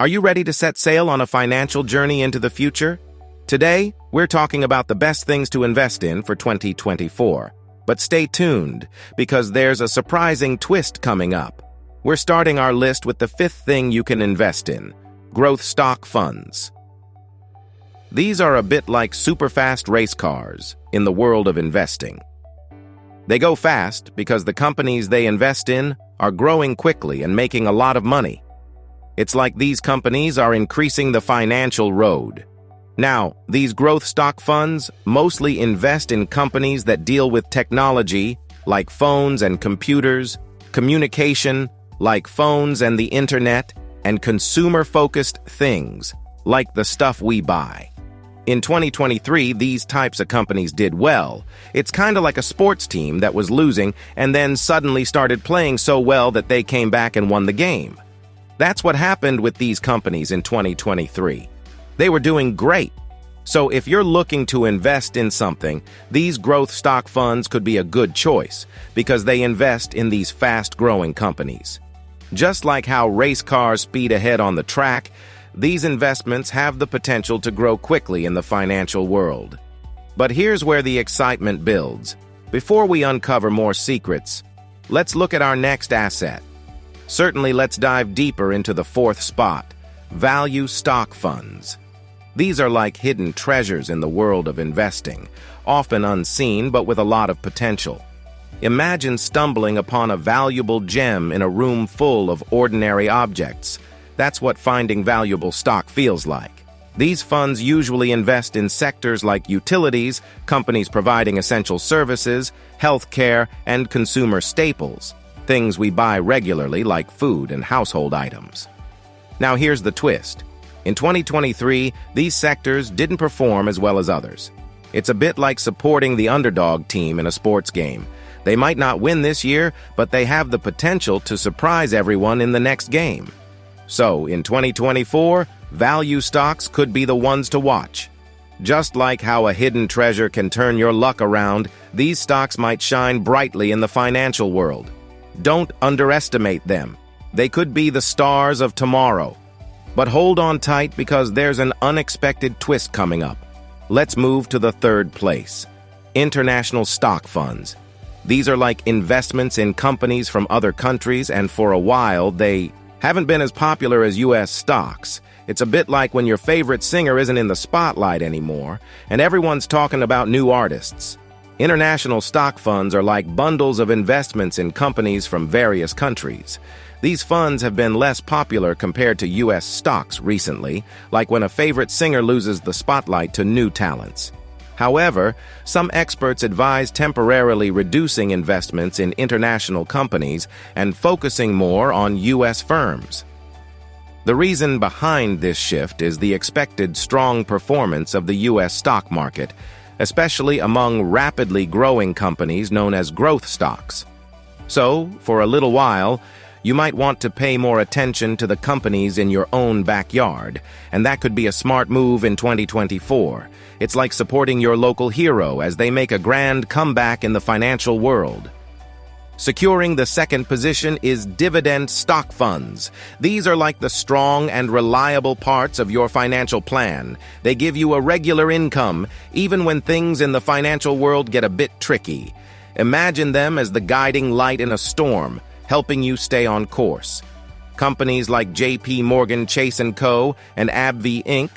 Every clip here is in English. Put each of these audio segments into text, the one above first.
Are you ready to set sail on a financial journey into the future? Today, we're talking about the best things to invest in for 2024. But stay tuned, because there's a surprising twist coming up. We're starting our list with the fifth thing you can invest in: growth stock funds. These are a bit like super-fast race cars in the world of investing. They go fast because the companies they invest in are growing quickly and making a lot of money. It's like these companies are increasing the financial road. Now, these growth stock funds mostly invest in companies that deal with technology, like phones and computers, communication, like phones and the internet, and consumer-focused things, like the stuff we buy. In 2023, these types of companies did well. It's kind of like a sports team that was losing and then suddenly started playing so well that they came back and won the game. That's what happened with these companies in 2023. They were doing great. So if you're looking to invest in something, these growth stock funds could be a good choice because they invest in these fast-growing companies. Just like how race cars speed ahead on the track, these investments have the potential to grow quickly in the financial world. But here's where the excitement builds. Before we uncover more secrets, let's look at our next asset. Certainly, let's dive deeper into the fourth spot: value stock funds. These are like hidden treasures in the world of investing, often unseen but with a lot of potential. Imagine stumbling upon a valuable gem in a room full of ordinary objects. That's what finding valuable stock feels like. These funds usually invest in sectors like utilities, companies providing essential services, healthcare, and consumer staples. Things we buy regularly like food and household items. Now here's the twist. In 2023, these sectors didn't perform as well as others. It's a bit like supporting the underdog team in a sports game. They might not win this year, but they have the potential to surprise everyone in the next game. So, in 2024, value stocks could be the ones to watch. Just like how a hidden treasure can turn your luck around, these stocks might shine brightly in the financial world. Don't underestimate them. They could be the stars of tomorrow. But hold on tight because there's an unexpected twist coming up. Let's move to the third place: international stock funds. These are like investments in companies from other countries, and for a while, they haven't been as popular as U.S. stocks. It's a bit like when your favorite singer isn't in the spotlight anymore, and everyone's talking about new artists. International stock funds are like bundles of investments in companies from various countries. These funds have been less popular compared to U.S. stocks recently, like when a favorite singer loses the spotlight to new talents. However, some experts advise temporarily reducing investments in international companies and focusing more on U.S. firms. The reason behind this shift is the expected strong performance of the U.S. stock market, especially among rapidly growing companies known as growth stocks. So, for a little while, you might want to pay more attention to the companies in your own backyard, and that could be a smart move in 2024. It's like supporting your local hero as they make a grand comeback in the financial world. Securing the second position is dividend stock funds. These are like the strong and reliable parts of your financial plan. They give you a regular income, even when things in the financial world get a bit tricky. Imagine them as the guiding light in a storm, helping you stay on course. Companies like J.P. Morgan Chase & Co. and AbbVie Inc.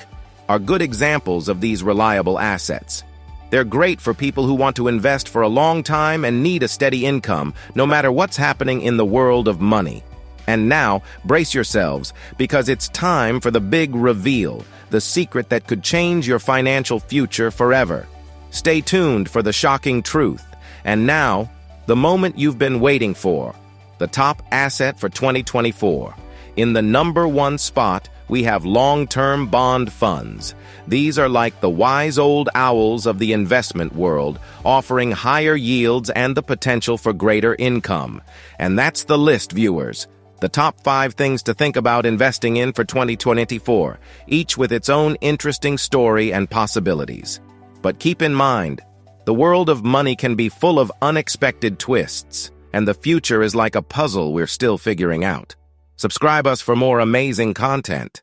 are good examples of these reliable assets. They're great for people who want to invest for a long time and need a steady income, no matter what's happening in the world of money. And now, brace yourselves, because it's time for the big reveal, the secret that could change your financial future forever. Stay tuned for the shocking truth. And now, the moment you've been waiting for, the top asset for 2024. In the number one spot, we have long-term bond funds. These are like the wise old owls of the investment world, offering higher yields and the potential for greater income. And that's the list, viewers. The top 5 things to think about investing in for 2024, each with its own interesting story and possibilities. But keep in mind, the world of money can be full of unexpected twists, and the future is like a puzzle we're still figuring out. Subscribe us for more amazing content.